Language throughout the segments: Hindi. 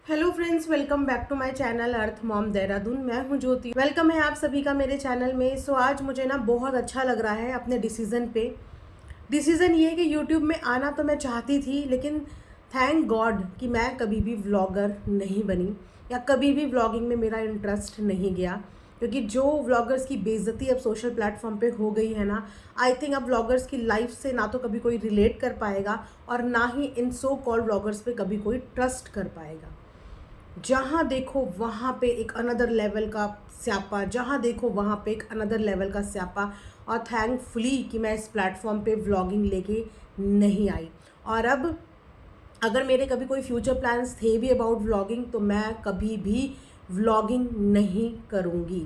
Hello friends, welcome back to my channel Earth Mom Dehradun. मैं हूं ज्योति। वेलकम है आप सभी का मेरे चैनल में। आज मुझे ना बहुत अच्छा लग रहा है अपने डिसीज़न पे। डिसीज़न ये है कि यूट्यूब में आना तो मैं चाहती थी, लेकिन थैंक गॉड कि मैं कभी भी व्लॉगर नहीं बनी या कभी भी व्लॉगिंग में मेरा इंटरेस्ट नहीं गया। क्योंकि जो व्लॉगर्स की बेइज्जती अब सोशल प्लेटफॉर्म पे हो गई है ना, आई थिंक अब व्लॉगर्स की लाइफ से ना तो कभी कोई रिलेट कर पाएगा और ना ही इन सो कॉल्ड व्लॉगर्स पे कभी कोई ट्रस्ट कर पाएगा। जहाँ देखो वहाँ पे एक अनदर लेवल का स्यापा, जहाँ देखो वहाँ पे एक अनदर लेवल का स्यापा। और थैंकफुली कि मैं इस प्लेटफॉर्म पे व्लॉगिंग लेके नहीं आई। और अब अगर मेरे कभी कोई फ्यूचर प्लान्स थे भी अबाउट व्लॉगिंग, तो मैं कभी भी व्लॉगिंग नहीं करूँगी।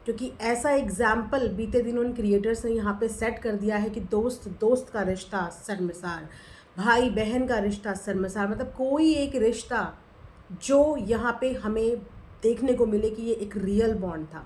क्योंकि ऐसा एग्जाम्पल बीते दिन उन क्रिएटर्स ने यहाँ पे सेट कर दिया है कि दोस्त दोस्त का रिश्ता शर्मसार, भाई बहन का रिश्ता शर्मसार। मतलब कोई एक रिश्ता जो यहाँ पे हमें देखने को मिले कि ये एक रियल बॉन्ड था।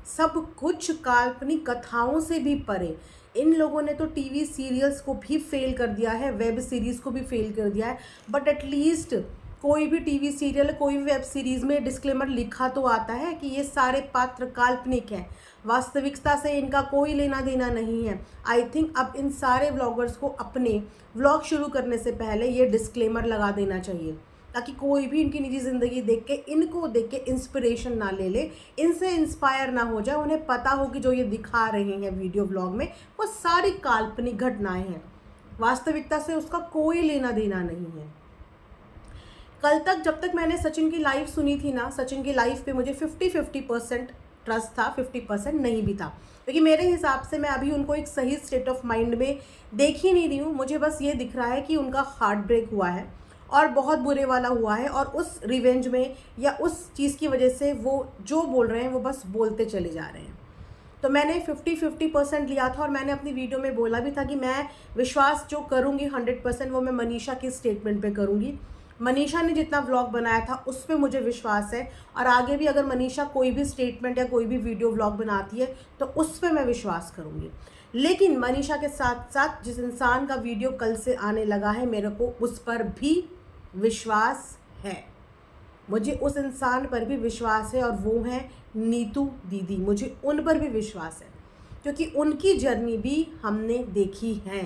सब कुछ काल्पनिक कथाओं से भी परे। इन लोगों ने तो टीवी सीरियल्स को भी फेल कर दिया है, वेब सीरीज़ को भी फेल कर दिया है, बट एटलीस्ट कोई भी टीवी सीरियल, कोई भी वेब सीरीज़ में डिस्क्लेमर लिखा तो आता है कि ये सारे पात्र काल्पनिक हैं, वास्तविकता से इनका कोई लेना देना नहीं है। आई थिंक अब इन सारे व्लॉगर्स को अपने व्लॉग शुरू करने से पहले ये डिस्क्लेमर लगा देना चाहिए, ताकि कोई भी इनकी निजी ज़िंदगी देख के, इनको देख के इंस्पिरेशन ना ले ले, इनसे इंस्पायर ना हो जाए। उन्हें पता हो कि जो ये दिखा रहे हैं वीडियो व्लॉग में वो सारी काल्पनिक घटनाएं हैं, वास्तविकता से उसका कोई लेना देना नहीं है। कल तक जब तक मैंने सचिन की लाइव सुनी थी ना, सचिन की लाइव पे मुझे 50-50% ट्रस्ट था, 50% नहीं भी था। क्योंकि मेरे हिसाब से मैं अभी उनको एक सही स्टेट ऑफ माइंड में देख ही नहीं रही हूँ। मुझे बस ये दिख रहा है कि उनका हार्ट ब्रेक हुआ है और बहुत बुरे वाला हुआ है, और उस रिवेंज में या उस चीज़ की वजह से वो जो बोल रहे हैं वो बस बोलते चले जा रहे हैं। तो मैंने 50-50% लिया था, और मैंने अपनी वीडियो में बोला भी था कि मैं विश्वास जो करूँगी 100% वो मैं मनीषा की स्टेटमेंट पे करूँगी। मनीषा ने जितना व्लॉग बनाया था उस पर मुझे विश्वास है, और आगे भी अगर मनीषा कोई भी स्टेटमेंट या कोई भी वीडियो व्लॉग बनाती है तो उस पर मैं विश्वास करूँगी। लेकिन मनीषा के साथ साथ जिस इंसान का वीडियो कल से आने लगा है, मेरे को उस पर भी विश्वास है। मुझे उस इंसान पर भी विश्वास है, और वो हैं नीतू दीदी। मुझे उन पर भी विश्वास है, क्योंकि उनकी जर्नी भी हमने देखी है।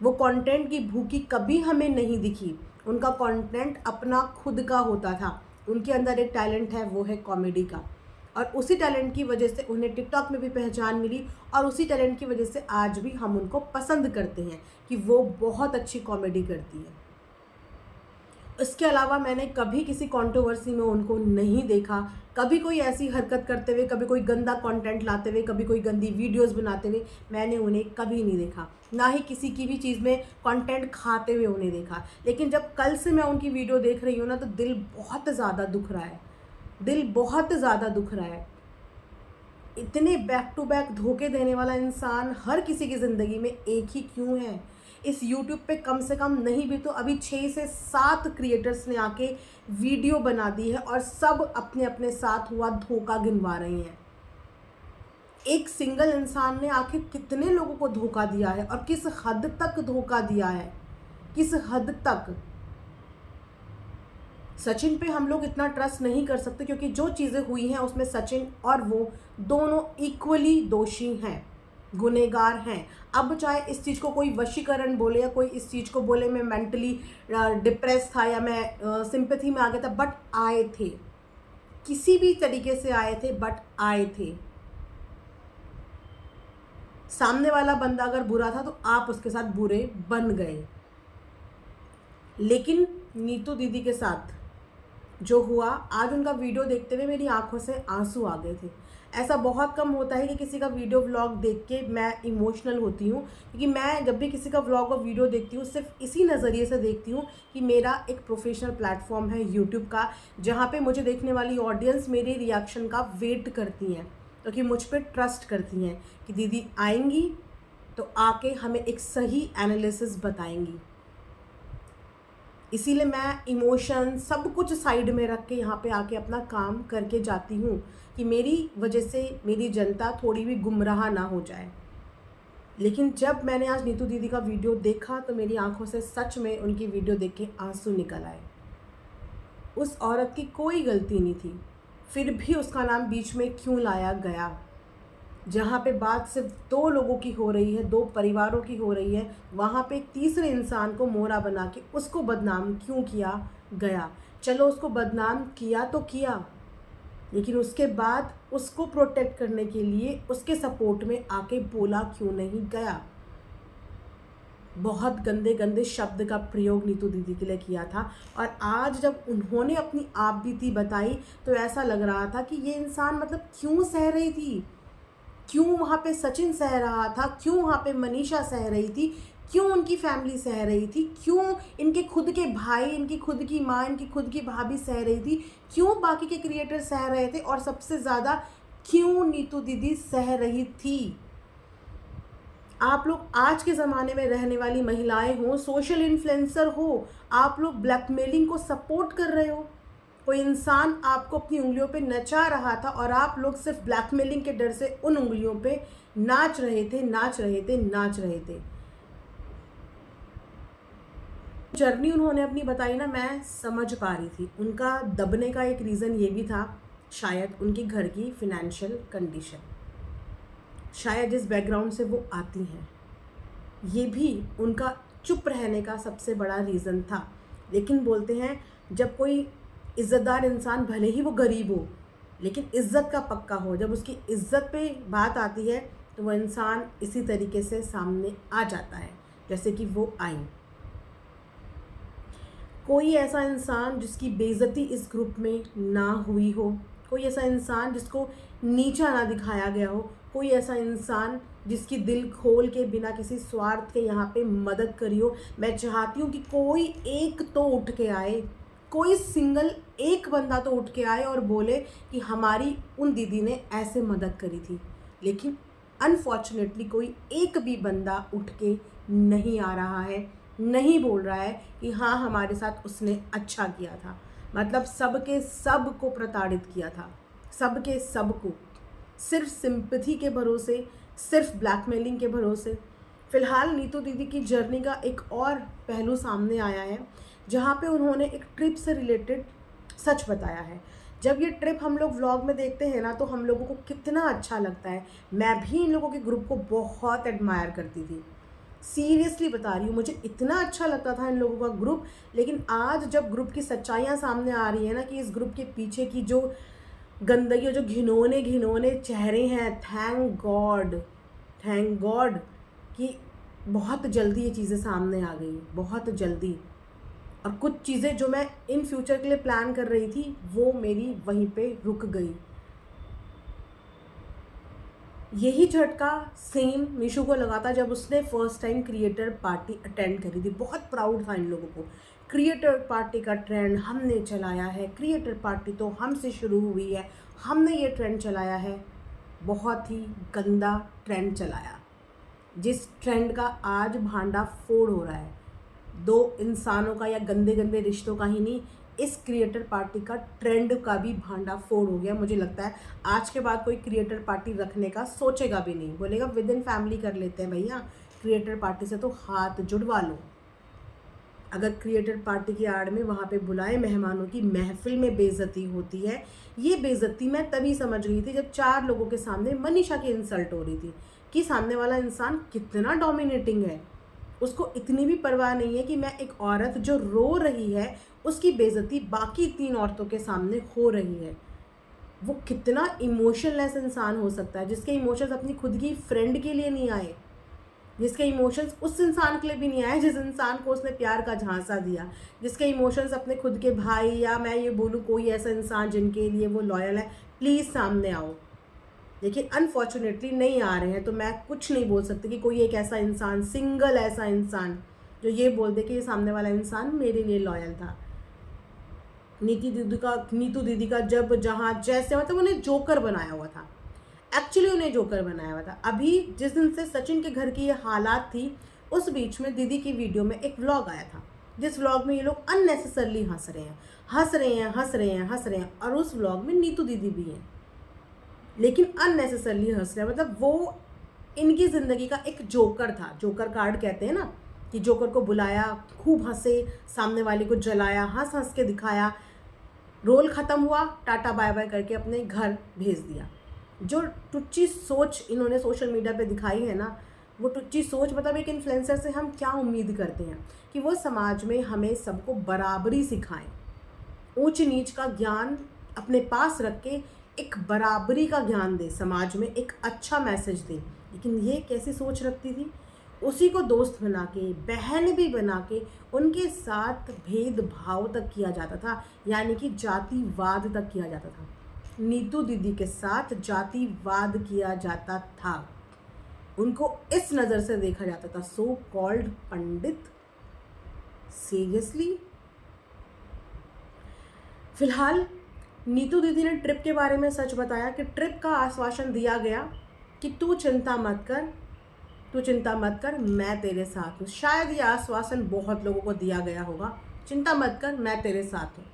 वो कंटेंट की भूखी कभी हमें नहीं दिखी। उनका कंटेंट अपना खुद का होता था। उनके अंदर एक टैलेंट है, वो है कॉमेडी का, और उसी टैलेंट की वजह से उन्हें टिकटॉक में भी पहचान मिली, और उसी टैलेंट की वजह से आज भी हम उनको पसंद करते हैं कि वो बहुत अच्छी कॉमेडी करती है। इसके अलावा मैंने कभी किसी कंट्रोवर्सी में उनको नहीं देखा। कभी कोई ऐसी हरकत करते हुए, कभी कोई गंदा कंटेंट लाते हुए, कभी कोई गंदी वीडियोस बनाते हुए मैंने उन्हें कभी नहीं देखा। ना ही किसी की भी चीज़ में कंटेंट खाते हुए उन्हें देखा। लेकिन जब कल से मैं उनकी वीडियो देख रही हूँ ना, तो दिल बहुत ज़्यादा दुख रहा है। दिल बहुत ज़्यादा दुख रहा है। इतने बैक टू बैक धोखे देने वाला इंसान हर किसी की ज़िंदगी में एक ही क्यों है? इस यूट्यूब पे कम से कम नहीं भी तो अभी 6 से 7 क्रिएटर्स ने आके वीडियो बना दी है, और सब अपने अपने साथ हुआ धोखा गिनवा रहे हैं। एक सिंगल इंसान ने आखिर कितने लोगों को धोखा दिया है, और किस हद तक धोखा दिया है, किस हद तक? सचिन पे हम लोग इतना ट्रस्ट नहीं कर सकते, क्योंकि जो चीज़ें हुई हैं उसमें सचिन और वो दोनों इक्वली दोषी हैं, गुनहगार हैं। अब चाहे इस चीज़ को कोई वशीकरण बोले या कोई इस चीज़ को बोले मैं मेंटली डिप्रेस था या मैं सिंपैथी में आ गया था, बट आए थे, किसी भी तरीके से आए थे, बट आए थे। सामने वाला बंदा अगर बुरा था तो आप उसके साथ बुरे बन गए। लेकिन नीतू दीदी के साथ जो हुआ, आज उनका वीडियो देखते हुए मेरी आंखों से आंसू आ गए थे। ऐसा बहुत कम होता है कि किसी का वीडियो व्लॉग देख के मैं इमोशनल होती हूँ, क्योंकि मैं जब भी किसी का व्लॉग और वीडियो देखती हूँ सिर्फ इसी नज़रिए से देखती हूँ कि मेरा एक प्रोफेशनल प्लेटफॉर्म है यूट्यूब का, जहाँ पे मुझे देखने वाली ऑडियंस मेरे रिएक्शन का वेट करती हैं, क्योंकि मुझ पर ट्रस्ट करती हैं कि दीदी आएंगी तो आके हमें एक सही एनालिसिस बताएंगी। इसीलिए मैं इमोशन सब कुछ साइड में रख के यहाँ पे आके अपना काम करके जाती हूँ, कि मेरी वजह से मेरी जनता थोड़ी भी गुमराह ना हो जाए। लेकिन जब मैंने आज नीतू दीदी का वीडियो देखा तो मेरी आंखों से सच में उनकी वीडियो देख के आंसू निकल आए। उस औरत की कोई गलती नहीं थी, फिर भी उसका नाम बीच में क्यों लाया गया? जहाँ पे बात सिर्फ दो लोगों की हो रही है, दो परिवारों की हो रही है, वहाँ पे एक तीसरे इंसान को मोहरा बना के उसको बदनाम क्यों किया गया? चलो उसको बदनाम किया तो किया, लेकिन उसके बाद उसको प्रोटेक्ट करने के लिए उसके सपोर्ट में आके बोला क्यों नहीं गया? बहुत गंदे गंदे शब्द का प्रयोग नीतू दीदी के लिए किया था। और आज जब उन्होंने अपनी आप बीती बताई तो ऐसा लग रहा था कि ये इंसान मतलब क्यों सह रही थी, क्यों वहाँ पे सचिन सह रहा था, क्यों वहाँ पे मनीषा सह रही थी, क्यों उनकी फैमिली सह रही थी, क्यों इनके खुद के भाई, इनकी खुद की माँ, इनकी खुद की भाभी सह रही थी, क्यों बाकी के क्रिएटर सह रहे थे, और सबसे ज़्यादा क्यों नीतू दीदी सह रही थी? आप लोग आज के ज़माने में रहने वाली महिलाएं हो, सोशल इन्फ्लुएंसर हो, आप लोग ब्लैकमेलिंग को सपोर्ट कर रहे हो। कोई इंसान आपको अपनी उंगलियों पे नचा रहा था और आप लोग सिर्फ ब्लैकमेलिंग के डर से उन उंगलियों पे नाच रहे थे, नाच रहे थे, नाच रहे थे। जर्नी उन्होंने अपनी बताई ना, मैं समझ पा रही थी। उनका दबने का एक रीज़न ये भी था, शायद उनकी घर की फिनेंशियल कंडीशन, शायद जिस बैकग्राउंड से वो आती हैं, ये भी उनका चुप रहने का सबसे बड़ा रीज़न था। लेकिन बोलते हैं जब कोई इज़्ज़तदार इंसान, भले ही वो गरीब हो लेकिन इज़्ज़त का पक्का हो, जब उसकी इज़्ज़त पे बात आती है तो वो इंसान इसी तरीके से सामने आ जाता है जैसे कि वो आई। कोई ऐसा इंसान जिसकी बेइज्जती इस ग्रुप में ना हुई हो, कोई ऐसा इंसान जिसको नीचा ना दिखाया गया हो, कोई ऐसा इंसान जिसकी दिल खोल के बिना किसी स्वार्थ के यहाँ पे मदद करी हो। मैं चाहती हूँ कि कोई एक तो उठ के आए, कोई सिंगल एक बंदा तो उठ के आए और बोले कि हमारी उन दीदी ने ऐसे मदद करी थी। लेकिन अनफॉर्चुनेटली कोई एक भी बंदा उठ के नहीं आ रहा है, नहीं बोल रहा है कि हाँ हमारे साथ उसने अच्छा किया था। मतलब सबके सब को प्रताड़ित किया था, सबके सब को, सिर्फ सिंपैथी के भरोसे, सिर्फ ब्लैकमेलिंग के भरोसे। फ़िलहाल नीतू दीदी की जर्नी का एक और पहलू सामने आया है, जहाँ पे उन्होंने एक ट्रिप से रिलेटेड सच बताया है। जब ये ट्रिप हम लोग व्लॉग में देखते हैं ना तो हम लोगों को कितना अच्छा लगता है। मैं भी इन लोगों के ग्रुप को बहुत एडमायर करती थी, सीरियसली बता रही हूँ, मुझे इतना अच्छा लगता था इन लोगों का ग्रुप। लेकिन आज जब ग्रुप की सच्चाइयाँ सामने आ रही है ना, कि इस ग्रुप के पीछे की जो गंदगी और जो घिनौने घिनौने चेहरे हैं, थैंक गॉड कि बहुत जल्दी ये चीज़ें सामने आ गई, बहुत जल्दी। और कुछ चीज़ें जो मैं इन फ्यूचर के लिए प्लान कर रही थी वो मेरी वहीं पे रुक गई। यही झटका सेम मीशू को लगा था जब उसने first time creator party attend करी थी। बहुत प्राउड था इन लोगों को, क्रिएटर पार्टी का ट्रेंड हमने चलाया है, क्रिएटर पार्टी तो हमसे शुरू हुई है, हमने ये ट्रेंड चलाया है। बहुत ही गंदा ट्रेंड चलाया, जिस ट्रेंड का आज भांडा फोड़ हो रहा है। दो इंसानों का या गंदे गंदे रिश्तों का ही नहीं, इस क्रिएटर पार्टी का ट्रेंड का भी भांडा फोड़ हो गया। मुझे लगता है आज के बाद कोई क्रिएटर पार्टी रखने का सोचेगा भी नहीं, बोलेगा विद इन फैमिली कर लेते हैं भैया, क्रिएटर पार्टी से तो हाथ जुड़वा लो। अगर क्रिएटर पार्टी की आड़ में वहाँ पे बुलाए मेहमानों की महफिल में बेइज्जती होती है, ये बेइज्जती मैं तभी समझ गई थी जब 4 लोगों के सामने मनीषा की इंसल्ट हो रही थी कि सामने वाला इंसान कितना डोमिनेटिंग है। उसको इतनी भी परवाह नहीं है कि मैं एक औरत जो रो रही है उसकी बेइज्जती बाकी 3 औरतों के सामने हो रही है। वो कितना इमोशनलेस इंसान हो सकता है, जिसके इमोशंस अपनी खुद की फ्रेंड के लिए नहीं आए, जिसके इमोशंस उस इंसान के लिए भी नहीं आए जिस इंसान को उसने प्यार का झांसा दिया, जिसके इमोशंस अपने खुद के भाई, या मैं ये बोलूँ कोई ऐसा इंसान जिनके लिए वो लॉयल है, प्लीज़ सामने आओ। लेकिन अनफॉर्चुनेटली नहीं आ रहे हैं, तो मैं कुछ नहीं बोल सकती कि कोई एक ऐसा इंसान, सिंगल ऐसा इंसान जो ये बोल दे कि ये सामने वाला इंसान मेरे लिए लॉयल था। नीतू दीदी का जब जहाँ जैसे मतलब उन्हें जोकर बनाया हुआ था, एक्चुअली उन्हें जोकर बनाया हुआ था। अभी जिस दिन से सचिन के घर की ये हालात थी, उस बीच में दीदी की वीडियो में एक व्लॉग आया था, जिस व्लॉग में ये लोग अननेसेसरली हंस रहे हैं, हंस रहे हैं, हंस रहे हैं, हंस रहे हैं। और उस व्लॉग में नीतू दीदी भी हैं, लेकिन अननेसेसरली हंस रहे हैं। मतलब वो इनकी ज़िंदगी का एक जोकर था, जोकर कार्ड कहते हैं ना, कि जोकर को बुलाया, खूब हंसे, सामने वाले को जलाया, हंस हंस के दिखाया। रोल ख़त्म हुआ, टाटा बाय बाय करके अपने घर भेज दिया। जो टुच्ची सोच इन्होंने सोशल मीडिया पे दिखाई है ना, वो टुच्ची सोच मतलब एक इन्फ्लुएंसर से हम क्या उम्मीद करते हैं कि वो समाज में हमें सबको बराबरी सिखाएं, ऊंच नीच का ज्ञान अपने पास रख के एक बराबरी का ज्ञान दे, समाज में एक अच्छा मैसेज दे। लेकिन ये कैसी सोच रखती थी, उसी को दोस्त बना के, बहन भी बना के उनके साथ भेदभाव तक किया जाता था, यानी कि जातिवाद तक किया जाता था। नीतू दीदी के साथ जातिवाद किया जाता था, उनको इस नज़र से देखा जाता था, सो कॉल्ड पंडित। सीरियसली। फिलहाल नीतू दीदी ने ट्रिप के बारे में सच बताया कि ट्रिप का आश्वासन दिया गया कि तू चिंता मत कर, मैं तेरे साथ हूँ। शायद ये आश्वासन बहुत लोगों को दिया गया होगा, चिंता मत कर, मैं तेरे साथ हूँ।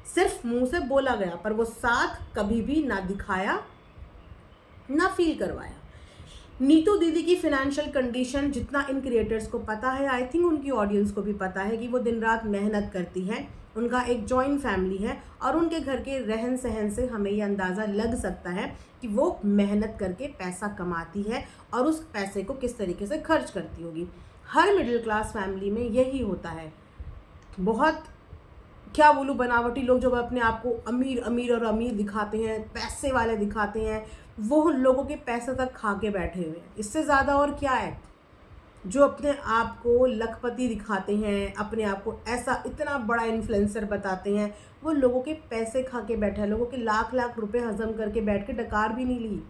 सिर्फ मुंह से बोला गया, पर वो साथ कभी भी ना दिखाया ना फील करवाया। नीतू दीदी की फिनेंशियल कंडीशन जितना इन क्रिएटर्स को पता है, आई थिंक उनकी ऑडियंस को भी पता है कि वो दिन रात मेहनत करती हैं। उनका एक जॉइंट फैमिली है और उनके घर के रहन सहन से हमें ये अंदाज़ा लग सकता है कि वो मेहनत करके पैसा कमाती है और उस पैसे को किस तरीके से खर्च करती होगी। हर मिडिल क्लास फैमिली में यही होता है। बहुत क्या बोलूँ, बनावटी लोग जब अपने आप को अमीर अमीर और अमीर दिखाते हैं, पैसे वाले दिखाते हैं, वो लोगों के पैसे तक खा के बैठे हुए हैं। इससे ज़्यादा और क्या है। जो अपने आप को लखपति दिखाते हैं, अपने आप को ऐसा इतना बड़ा इन्फ्लुएंसर बताते हैं, वो लोगों के पैसे खा के बैठा है, लोगों के लाख लाख रुपए हजम करके बैठ के डकार भी नहीं ली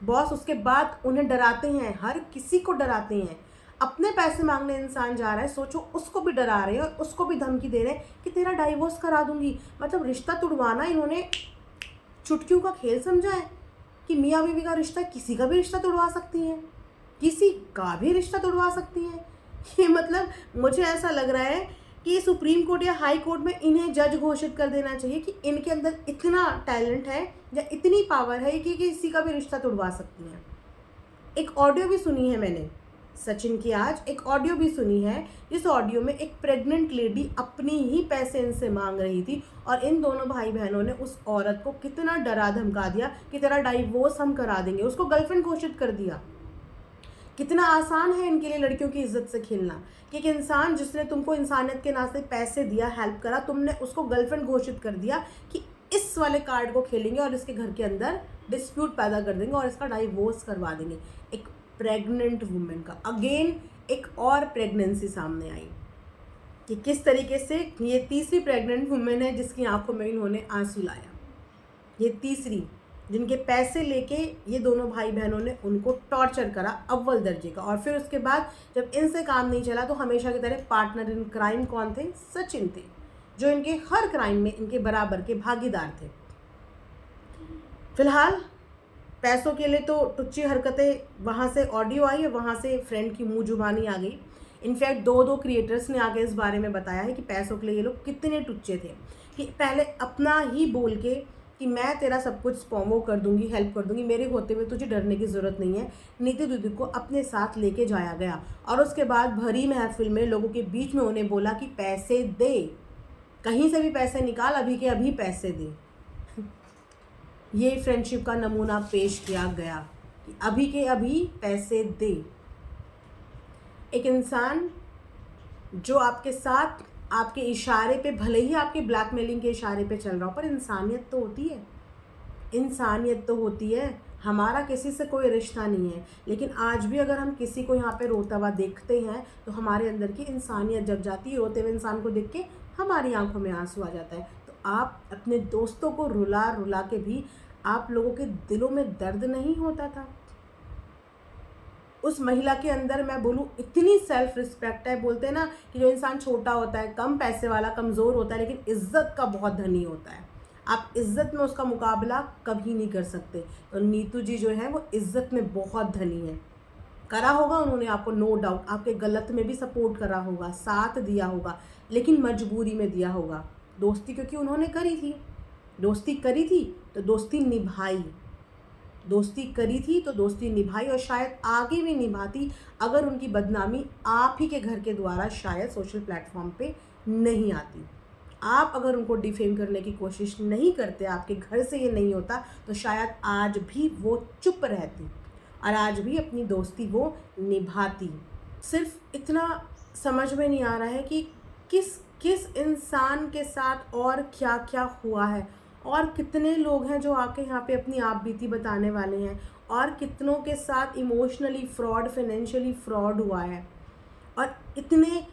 बॉस। उसके बाद उन्हें डराते हैं, हर किसी को डराते हैं। अपने पैसे मांगने इंसान जा रहा है, सोचो उसको भी डरा रहे हैं और उसको भी धमकी दे रहे हैं कि तेरा डाइवोर्स करा दूंगी। मतलब रिश्ता तुड़वाना इन्होंने चुटकियों का खेल समझा है कि मियाँ बीवी का रिश्ता किसी का भी रिश्ता तुड़वा सकती हैं, किसी का भी रिश्ता तुड़वा सकती हैं। ये मतलब मुझे ऐसा लग रहा है कि सुप्रीम कोर्ट या हाई कोर्ट में इन्हें जज घोषित कर देना चाहिए कि इनके अंदर इतना टैलेंट है या इतनी पावर है कि किसी का भी रिश्ता तुड़वा सकती हैं। एक ऑडियो भी सुनी है मैंने सचिन की, आज एक ऑडियो भी सुनी है, जिस ऑडियो में एक प्रेग्नेंट लेडी अपनी ही पैसे इनसे मांग रही थी और इन दोनों भाई बहनों ने उस औरत को कितना डरा धमका दिया कि तेरा डाइवोर्स हम करा देंगे, उसको गर्लफ्रेंड घोषित कर दिया। कितना आसान है इनके लिए लड़कियों की इज्जत से खेलना कि एक इंसान जिसने तुमको इंसानियत के नाते पैसे दिया, हेल्प करा, तुमने उसको गर्लफ्रेंड घोषित कर दिया कि इस वाले कार्ड को खेलेंगे और इसके घर के अंदर डिस्प्यूट पैदा कर देंगे और इसका डाइवोर्स करवा देंगे। एक प्रेग्नेंट वुमेन का अगेन एक और प्रेगनेंसी सामने आई कि किस तरीके से ये तीसरी प्रेग्नेंट वुमेन है जिसकी आंखों में इन्होंने आंसू लाया। ये तीसरी जिनके पैसे लेके ये दोनों भाई बहनों ने उनको टॉर्चर करा अव्वल दर्जे का, और फिर उसके बाद जब इनसे काम नहीं चला तो हमेशा की तरह पार्टनर इन क्राइम कौन थे? सचिन थे, जो इनके हर क्राइम में इनके बराबर के भागीदार थे। फिलहाल पैसों के लिए तो टुच्ची हरकतें, वहाँ से ऑडियो आई और वहाँ से फ्रेंड की मुँह जुबानी आ गई। इनफैक्ट दो क्रिएटर्स ने आगे इस बारे में बताया है कि पैसों के लिए ये लोग कितने टुच्चे थे कि पहले अपना ही बोल के कि मैं तेरा सब कुछ स्पॉमो कर दूंगी, हेल्प कर दूंगी, मेरे होते हुए तुझे डरने की ज़रूरत नहीं है। नीतू दीदी को अपने साथ लेके जाया गया और उसके बाद भरी महफिल में लोगों के बीच में उन्हें बोला कि पैसे दे, कहीं से भी पैसे निकाल, अभी के अभी पैसे दे। ये फ्रेंडशिप का नमूना पेश किया गया कि अभी के अभी पैसे दे। एक इंसान जो आपके साथ आपके इशारे पे, भले ही आपके ब्लैकमेलिंग के इशारे पे चल रहा हो, पर इंसानियत तो होती है, इंसानियत तो होती है। हमारा किसी से कोई रिश्ता नहीं है, लेकिन आज भी अगर हम किसी को यहाँ पे रोता हुआ देखते हैं तो हमारे अंदर की इंसानियत जग जाती है। रोते हुए इंसान को देख के हमारी आंखों में आंसू आ जाता है। तो आप अपने दोस्तों को रुला रुला के भी आप लोगों के दिलों में दर्द नहीं होता था? उस महिला के अंदर मैं बोलूँ इतनी सेल्फ रिस्पेक्ट है। बोलते हैं ना कि जो इंसान छोटा होता है, कम पैसे वाला, कमज़ोर होता है, लेकिन इज्जत का बहुत धनी होता है। आप इज्जत में उसका मुकाबला कभी नहीं कर सकते। तो नीतू जी जो है वो इज्जत में बहुत धनी है। करा होगा उन्होंने आपको, नो डाउट, आपके गलत में भी सपोर्ट करा होगा, साथ दिया होगा, लेकिन मजबूरी में दिया होगा। दोस्ती क्योंकि उन्होंने करी थी, दोस्ती करी थी तो दोस्ती निभाई, दोस्ती करी थी तो दोस्ती निभाई, और शायद आगे भी निभाती अगर उनकी बदनामी आप ही के घर के द्वारा शायद सोशल प्लेटफॉर्म पे नहीं आती। आप अगर उनको डिफेम करने की कोशिश नहीं करते, आपके घर से ये नहीं होता, तो शायद आज भी वो चुप रहती और आज भी अपनी दोस्ती वो निभाती। सिर्फ इतना समझ में नहीं आ रहा है कि किस किस इंसान के साथ और क्या क्या हुआ है, और कितने लोग हैं जो आके यहाँ पे अपनी आप बीती बताने वाले हैं, और कितनों के साथ इमोशनली फ्रॉड, फाइनेंशियली फ्रॉड हुआ है। और इतने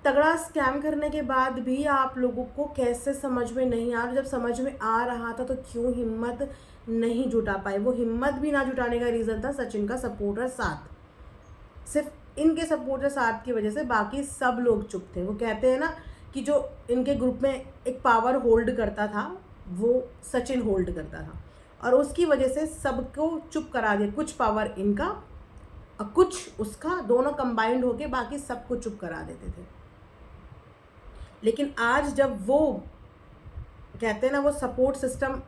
तगड़ा स्कैम करने के बाद भी आप लोगों को कैसे समझ में नहीं आ रहा? जब समझ में आ रहा था तो क्यों हिम्मत नहीं जुटा पाए? वो हिम्मत भी ना जुटाने का रीज़न था सचिन का सपोर्टर साथ। सिर्फ इनके सपोर्टर साथ की वजह से बाकी सब लोग चुप थे। वो कहते हैं ना कि जो इनके ग्रुप में एक पावर होल्ड करता था वो सचिन होल्ड करता था, और उसकी वजह से सबको चुप करा दिया। कुछ पावर इनका और कुछ उसका, दोनों कंबाइंड होके बाकी सबको चुप करा देते थे। लेकिन आज जब वो कहते हैं ना, वो सपोर्ट सिस्टम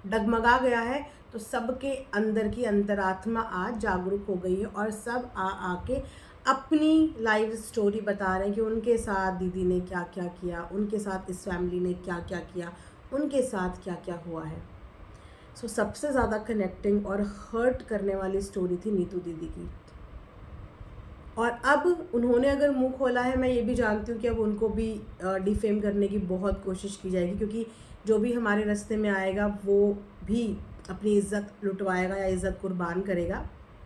डगमगा गया है, तो सबके अंदर की अंतरात्मा आज जागरूक हो गई है और सब आके अपनी लाइफ स्टोरी बता रहे हैं कि उनके साथ दीदी ने क्या क्या किया, उनके साथ इस फैमिली ने क्या क्या किया, उनके साथ क्या क्या हुआ है। सो सबसे ज़्यादा कनेक्टिंग और हर्ट करने वाली स्टोरी थी नीतू दीदी की। और अब उन्होंने अगर मुंह खोला है, मैं ये भी जानती हूँ कि अब उनको भी डिफेम करने की बहुत कोशिश की जाएगी, क्योंकि जो भी हमारे रास्ते में आएगा वो भी अपनी इज़्ज़त लुटवाएगा या इज़्ज़त कुर्बान करेगा।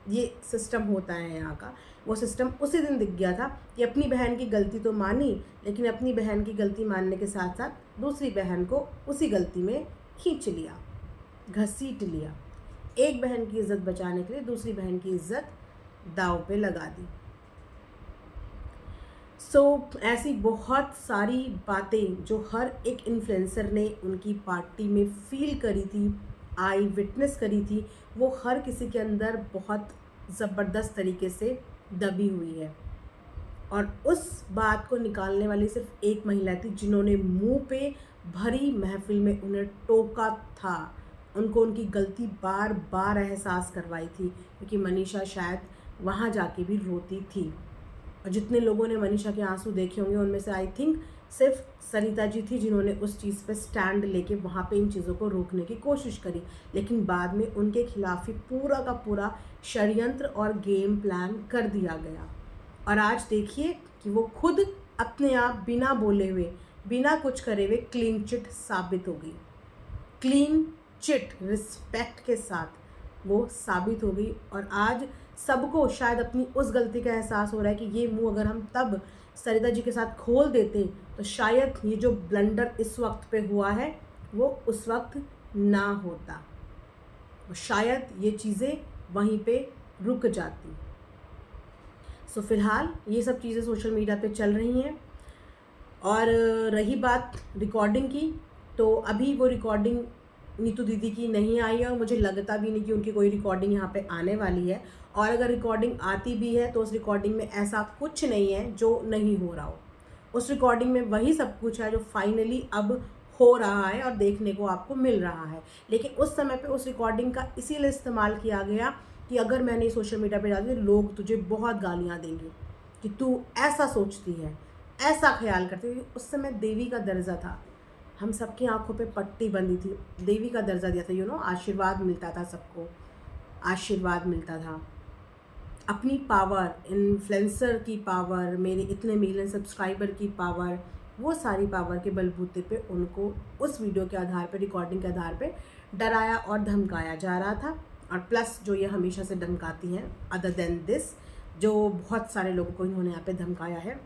ये सिस्टम होता है यहाँ का। वो सिस्टम उसी दिन दिख गया था कि अपनी बहन की गलती तो मानी, लेकिन अपनी बहन की गलती मानने के साथ साथ दूसरी बहन को उसी गलती में खींच लिया, घसीट लिया। एक बहन की इज़्ज़त बचाने के लिए दूसरी बहन की इज़्ज़त दांव पे लगा दी। ऐसी बहुत सारी बातें जो हर एक इन्फ्लुएंसर ने उनकी पार्टी में फील करी थी, आई विटनेस करी थी, वो हर किसी के अंदर बहुत ज़बरदस्त तरीके से दबी हुई है। और उस बात को निकालने वाली सिर्फ एक महिला थी, जिन्होंने मुंह पे भरी महफिल में उन्हें टोका था, उनको उनकी गलती बार बार एहसास करवाई थी, क्योंकि मनीषा शायद वहाँ जाके भी रोती थी। और जितने लोगों ने मनीषा के आंसू देखे होंगे, उनमें से आई थिंक सिर्फ सरिता जी थी जिन्होंने उस चीज़ पे स्टैंड लेके वहाँ पे इन चीज़ों को रोकने की कोशिश करी। लेकिन बाद में उनके खिलाफ ही पूरा का पूरा षड्यंत्र और गेम प्लान कर दिया गया। और आज देखिए कि वो खुद अपने आप बिना बोले हुए, बिना कुछ करे हुए क्लीन चिट साबित हो गई। क्लीन चिट रिस्पेक्ट के साथ वो साबित हो गई। और आज सबको शायद अपनी उस गलती का एहसास हो रहा है कि ये मुंह अगर हम तब सरिता जी के साथ खोल देते तो शायद ये जो ब्लंडर इस वक्त पे हुआ है वो उस वक्त ना होता, शायद ये चीज़ें वहीं पे रुक जाती। फ़िलहाल ये सब चीज़ें सोशल मीडिया पे चल रही हैं। और रही बात रिकॉर्डिंग की, तो अभी वो रिकॉर्डिंग नीतू दीदी की नहीं आई है, और मुझे लगता भी नहीं कि उनकी कोई रिकॉर्डिंग यहाँ पे आने वाली है। और अगर रिकॉर्डिंग आती भी है तो उस रिकॉर्डिंग में ऐसा कुछ नहीं है जो नहीं हो रहा हो। उस रिकॉर्डिंग में वही सब कुछ है जो फाइनली अब हो रहा है और देखने को आपको मिल रहा है। लेकिन उस समय पे उस रिकॉर्डिंग का इसीलिए इस्तेमाल किया गया कि अगर मैंने सोशल मीडिया पे डाली तो लोग तुझे बहुत गालियाँ देंगे कि तू ऐसा सोचती है, ऐसा ख्याल करती है। उस समय देवी का दर्जा था, हम सबकी आंखों पे पट्टी बंधी थी, देवी का दर्जा दिया था, आशीर्वाद मिलता था, सबको आशीर्वाद मिलता था। अपनी पावर, इन्फ्लुएंसर की पावर, मेरे इतने मिलियन सब्सक्राइबर की पावर, वो सारी पावर के बलबूते पे उनको उस वीडियो के आधार पे, रिकॉर्डिंग के आधार पे डराया और धमकाया जा रहा था। और प्लस जो ये हमेशा से धमकाती हैं, अदर देन दिस, जो बहुत सारे लोगों को इन्होंने यहाँ पे धमकाया है,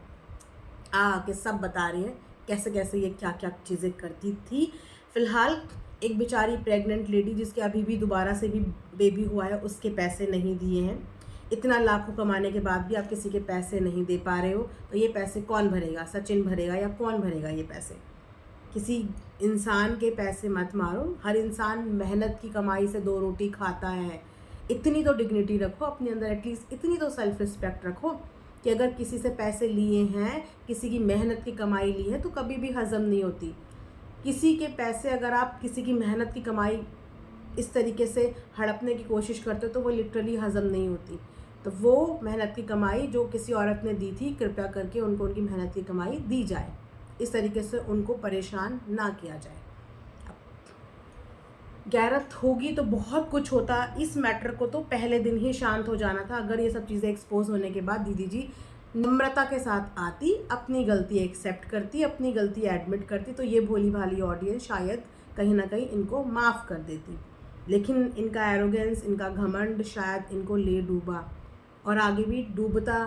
आके सब बता रही हैं कैसे कैसे ये क्या क्या चीज़ें करती थी। फ़िलहाल एक बेचारी प्रेग्नेंट लेडी जिसके अभी भी दोबारा से भी बेबी हुआ है, उसके पैसे नहीं दिए हैं। इतना लाखों कमाने के बाद भी आप किसी के पैसे नहीं दे पा रहे हो, तो ये पैसे कौन भरेगा? सचिन भरेगा या कौन भरेगा ये पैसे? किसी इंसान के पैसे मत मारो। हर इंसान मेहनत की कमाई से दो रोटी खाता है। इतनी तो डिग्निटी रखो अपने अंदर, एटलीस्ट इतनी तो सेल्फ रिस्पेक्ट रखो कि अगर किसी से पैसे लिए हैं, किसी की मेहनत की कमाई ली है, तो कभी भी हज़म नहीं होती। किसी के पैसे अगर आप किसी की मेहनत की कमाई इस तरीके से हड़पने की कोशिश करते हो तो वो लिटरली हज़म नहीं होती। तो वो मेहनत की कमाई जो किसी औरत ने दी थी, कृपया करके उनको उनकी मेहनत की कमाई दी जाए। इस तरीके से उनको परेशान ना किया जाए। गैरत होगी तो बहुत कुछ होता। इस मैटर को तो पहले दिन ही शांत हो जाना था। अगर ये सब चीज़ें एक्सपोज होने के बाद दीदी जी नम्रता के साथ आती, अपनी गलती एक्सेप्ट करती, अपनी गलती एडमिट करती, तो ये भोली भाली ऑडियंस शायद कहीं ना कहीं इनको माफ़ कर देती। लेकिन इनका एरोगेंस, इनका घमंड शायद इनको ले डूबा और आगे भी डूबता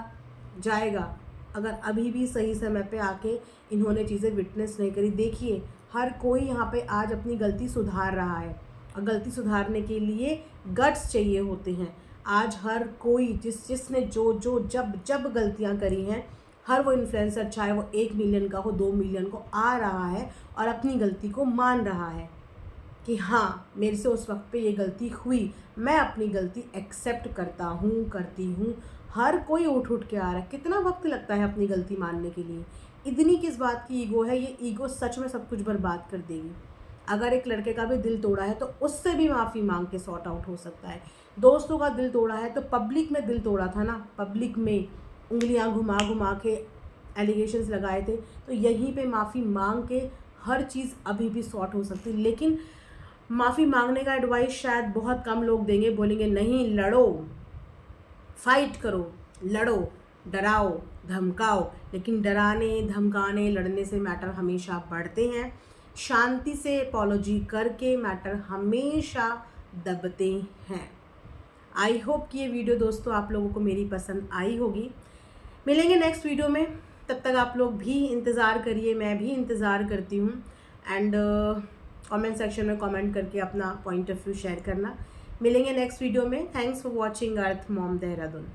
जाएगा अगर अभी भी सही समय पे आके इन्होंने चीज़ें विटनेस नहीं करी। देखिए, हर कोई यहाँ पे आज अपनी गलती सुधार रहा है और गलती सुधारने के लिए गट्स चाहिए होते हैं। आज हर कोई जिसने जो जब गलतियाँ करी हैं, हर वो इन्फ्लुएंसर, चाहे वो 1 मिलियन का हो, 2 मिलियन को, आ रहा है और अपनी गलती को मान रहा है कि हाँ, मेरे से उस वक्त पे ये गलती हुई, मैं अपनी गलती एक्सेप्ट करती हूँ। हर कोई उठ के आ रहा है। कितना वक्त लगता है अपनी गलती मानने के लिए? इतनी किस बात की ईगो है? ये ईगो सच में सब कुछ बर्बाद कर देगी। अगर एक लड़के का भी दिल तोड़ा है तो उससे भी माफ़ी मांग के सॉर्ट आउट हो सकता है। दोस्तों का दिल तोड़ा है तो पब्लिक में दिल तोड़ा था ना, पब्लिक में उंगलियां घुमा घुमा के एलिगेशंस लगाए थे, तो यहीं पे माफ़ी मांग के हर चीज़ अभी भी सॉर्ट हो सकती। लेकिन माफ़ी मांगने का एडवाइस शायद बहुत कम लोग देंगे। बोलेंगे नहीं, लड़ो, फाइट करो, लड़ो, डराओ, धमकाओ। लेकिन डराने, धमकाने, लड़ने से मैटर हमेशा बढ़ते हैं। शांति से अपॉलॉजी करके मैटर हमेशा दबते हैं। आई होप कि ये वीडियो दोस्तों आप लोगों को मेरी पसंद आई होगी। मिलेंगे नेक्स्ट वीडियो में, तब तक आप लोग भी इंतज़ार करिए, मैं भी इंतज़ार करती हूँ। एंड कमेंट सेक्शन में कमेंट करके अपना पॉइंट ऑफ व्यू शेयर करना। मिलेंगे नेक्स्ट वीडियो में। Thanks for watching earth Mom Dehradun.